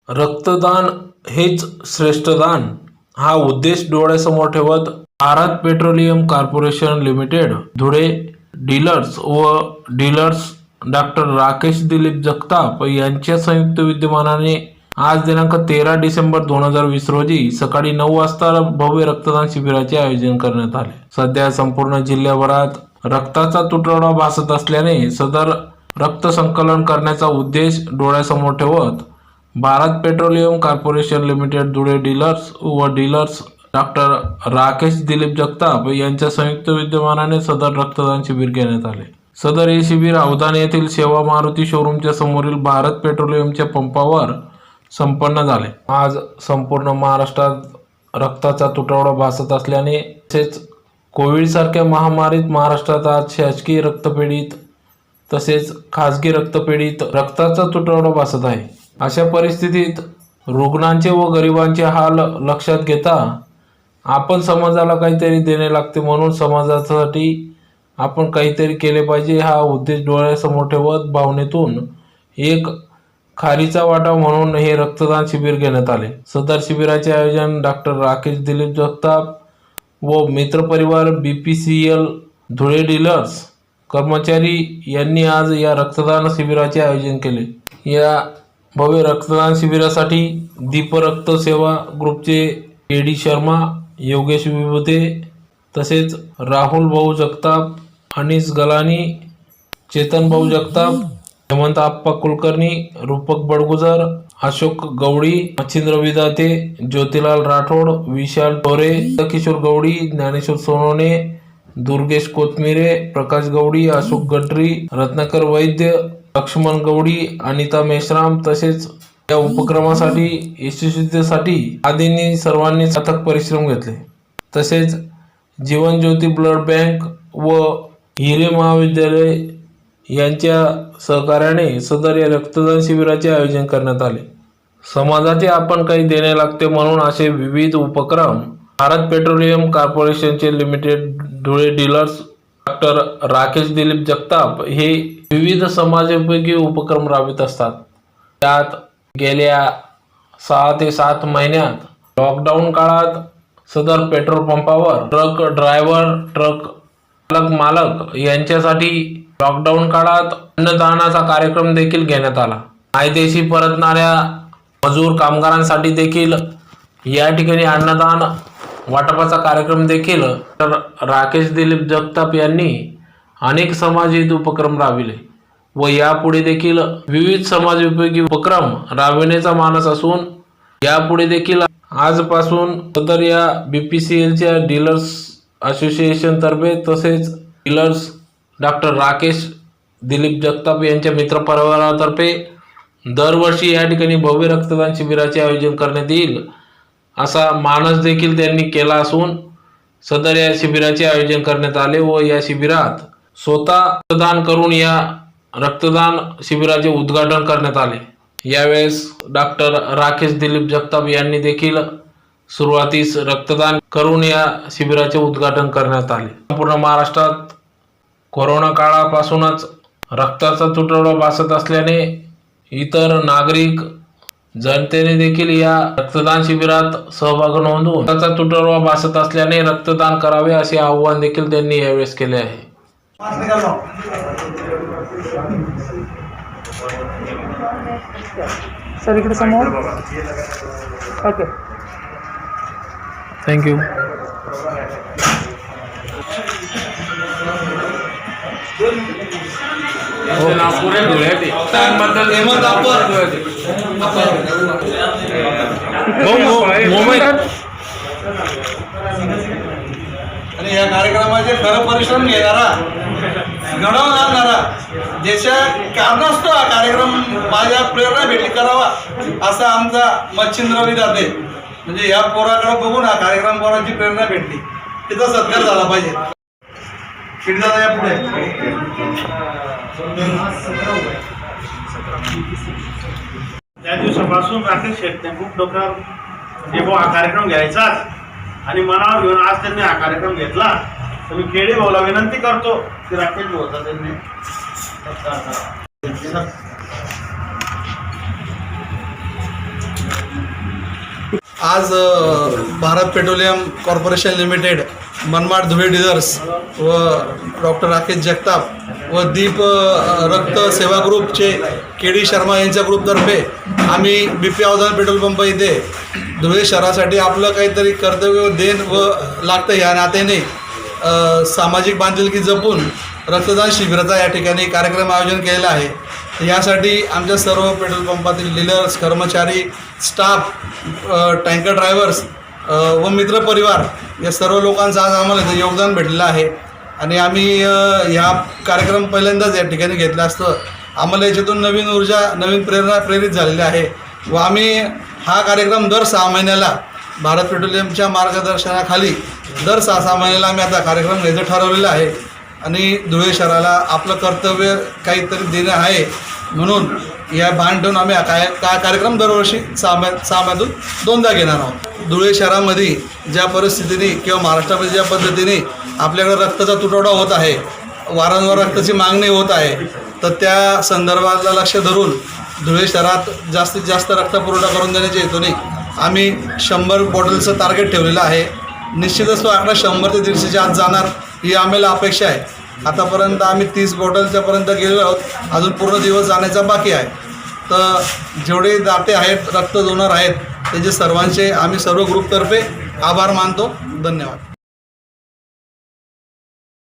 रक्तदान हेच श्रेष्ठ दान हा उद्देश डोळ्यासमोर ठेवत Bharat petroleum corporation limited Dhule dealers doctor Rakesh Dilip Jagtap यांच्या संयुक्त विद्यमानाने आज दिनांक 13 डिसेंबर 2020 रोजी सकाळी 9 वाजता भव्य रक्तदान शिबिराचे आयोजन करण्यात आले। सध्या संपूर्ण जिल्ह्याभरात रक्ताचा तुटवडा भासत असल्याने सदर रक्त संकलन करण्याचा उद्देश डोळ्यासमोर ठेवत Bharat petroleum corporation limited Dhule dealers doctor Rakesh Dilip Jagtap यांच्या संयुक्त विद्यमानाने सदर रक्तदान शिबिर घेण्यात आले। सदर हे शिबिर अवधान येथील सेवा मारुती शोरूमच्या समोरील भारत पेट्रोलियमच्या पंपावर संपन्न झाले। आज संपूर्ण महाराष्ट्रात रक्ताचा तुटवडा भासत असल्याने तसेच कोविड सारख्या महामारीत महाराष्ट्रात आज शासकीय रक्तपेढीत तसेच खासगी रक्तपेढीत रक्ताचा तुटवडा भासत आहे। अशा परिस्थितीत रुग्णांचे व गरिबांचे हाल लक्षात घेता आपण समाजाला काहीतरी देणे लागते, म्हणून समाजासाठी आपण काहीतरी केले पाहिजे हा उद्देश डोळ्यासमोर ठेवत भावनेतून एक खारीचा वाटा म्हणून हे रक्तदान शिबिर घेण्यात आले। सदर शिबिराचे आयोजन डॉक्टर राकेश दिलीप जगताप व मित्रपरिवार BPCL धुळे डीलर्स कर्मचारी यांनी आज या रक्तदान शिबिराचे आयोजन केले। या भव्य रक्तदान शिबिरासाठी दीपरक्त सेवा ग्रुपचे AD शर्मा, योगेश विभुते तसेच राहुल भाऊ जगताप, अनिस गलानी, चेतन भाऊ जगताप, हेमंत आप्पा कुलकर्णी, रूपक बडगुजर, अशोक गवडी, मच्छिंद्र विदाते, ज्योतिलाल राठोड, विशाल टोरे, किशोर गवडी, ज्ञानेश्वर सोनवणे, दुर्गेश कोथमिरे, प्रकाश गवडी, अशोक गडरी, रत्नाकर वैद्य, लक्ष्मण गवडी, अनिता मेश्राम तसेच या उपक्रमासाठी यशस्वीतेसाठी आदींनी सर्वांनी अथक परिश्रम घेतले। तसेच जीवन ज्योती ब्लड बँक व हिरे महाविद्यालय यांच्या सहकार्याने सदर या रक्तदान शिबिराचे आयोजन करण्यात आले। समाजाचे आपण काही देणे लागते म्हणून असे विविध उपक्रम भारत पेट्रोलियम कॉर्पोरेशनचे limited Dhule dealers doctor Rakesh Dilip Jagtap हे विविध समाजोपयोगी उपक्रम राबवित असतात। त्यात गेल्या 6 ते 7 महिन्यात लॉकडाऊन काळात सदर पेट्रोल पंपावर ट्रक ड्रायव्हर, ट्रक मालक यांच्यासाठी लॉकडाऊन काळात अन्नदानाचा कार्यक्रम देखील घेण्यात आला। मायदेशी परतणाऱ्या मजूर कामगारांसाठी देखील या ठिकाणी अन्नदान वाटपाचा कार्यक्रम देखील राकेश दिलीप जगताप यांनी अनेक समाजहित उपक्रम राबविले व यापुढे देखील विविध समाजोपयोगी उपक्रम राबविण्याचा मानस असून यापुढे देखील आजपासून सदर या BPCLच्या डीलर्स असोसिएशन तर्फे तसेच डीलर्स डॉक्टर राकेश दिलीप जगताप यांच्या मित्रपरिवारातर्फे दरवर्षी या ठिकाणी भव्य रक्तदान शिबिराचे आयोजन करण्यात येईल असा मानस देखील त्यांनी केला असून सदर या शिबिराचे आयोजन करण्यात आले व या शिबिरात स्वतः रक्तदान करून या रक्तदान शिबिराचे उद्घाटन करण्यात आले। यावेळेस डॉक्टर राकेश दिलीप जगताप यांनी देखील सुरुवातीस रक्तदान करून या शिबिराचे उद्घाटन करण्यात आले। संपूर्ण महाराष्ट्रात कोरोना काळापासूनच रक्ताचा तुटवडा भासत असल्याने इतर नागरिक जनतेने देखील या रक्तदान शिबिरात सहभाग नोंदवून रक्ताचा तुटवडा भासत असल्याने रक्तदान करावे असे आवाहन देखील त्यांनी यावेळेस केले आहे। सर इकडे समोर ओके थँक्यू। आणि या कार्यक्रमाचे खरं परिश्रम घेणारा घडवून आणणारा ज्याच्या कारणास्तव हा कार्यक्रम माझ्या प्रेरणा भेटली करावा असा आमचा मच्छिंद्र विदाते, म्हणजे या पोराकडे बघून हा कार्यक्रम पोराची प्रेरणा भेटली, तिचा सत्कार झाला पाहिजे। दादा या पुढे त्या दिवसापासून राकेश शेट्टी खूप डोक्यावर म्हणजे हा कार्यक्रम घ्यायचाच आणि मनावर घेऊन आज त्यांनी हा कार्यक्रम घेतला। तर मी खेडे भाऊला विनंती करतो की राकेश भाऊ होता त्यांनी आज Bharat petroleum corporation limited, Manmad Dhule dealers व डॉक्टर राकेश जगताप व दीप रक्त सेवा ग्रुपचे के.डी. शर्मा यांच्या ग्रुपतर्फे आम्ही BP अवधान पेट्रोल पंप येथे धुळे शहरासाठी आपलं काहीतरी कर्तव्य देण व लागतं ह्या नात्याने सामाजिक बांधिलकी जपून रक्तदान शिबिराचा या ठिकाणी कार्यक्रम आयोजन केलेला आहे. यासाठी आमच्या सर्व पेट्रोल पंपातील डीलर्स, कर्मचारी, स्टाफ, टँकर ड्रायव्हर्स व मित्रपरिवार या सर्व लोकांचं आज आम्हाला इथं योगदान भेटलेलं आहे. आणि आम्ही ह्या कार्यक्रम पहिल्यांदाच या ठिकाणी घेतला असतं. आम्हाला याच्यातून नवीन ऊर्जा, नवीन प्रेरणा प्रेरित झालेली आहे व आम्ही हा कार्यक्रम दर 6 महिन्याला भारत पेट्रोलियमच्या मार्गदर्शनाखाली दर 6 महिन्याला आम्ही आता कार्यक्रम घ्यायचं ठरवलेलं आहे. आणि धुळे शहराला आपलं कर्तव्य काहीतरी देणं आहे म्हणून या भान ठेवून आम्ही कार्यक्रम दरवर्षी 6 महिन्यातून 2दा घेणार आहोत. धुळे शहरामध्ये ज्या परिस्थितीने किंवा महाराष्ट्रामध्ये ज्या पद्धतीने आपल्याकडे रक्ताचा तुटवडा होत आहे, वारंवार रक्ताची मागणी होत आहे, तर त्या संदर्भाला लक्ष धरून धुळे शहरात जास्तीत जास्त रक्तपुरवठा करून देण्याच्या हेतूने आम्ही 100 बॉटलचं टार्गेट ठेवलेलं आहे. निश्चितच तो आकडा 100 ते 150च्या आत जाणार ही आम्हाला अपेक्षा आहे. आतापर्यंत आम्ही 30 बॉटलच्यापर्यंत गेलेलो आहोत. अजून पूर्ण दिवस जाण्याचा बाकी आहे. तर जेवढे दाते आहेत, रक्त डोनर आहेत, त्याचे सर्वांचे आम्ही सर्व ग्रुपतर्फे आभार मानतो. धन्यवाद.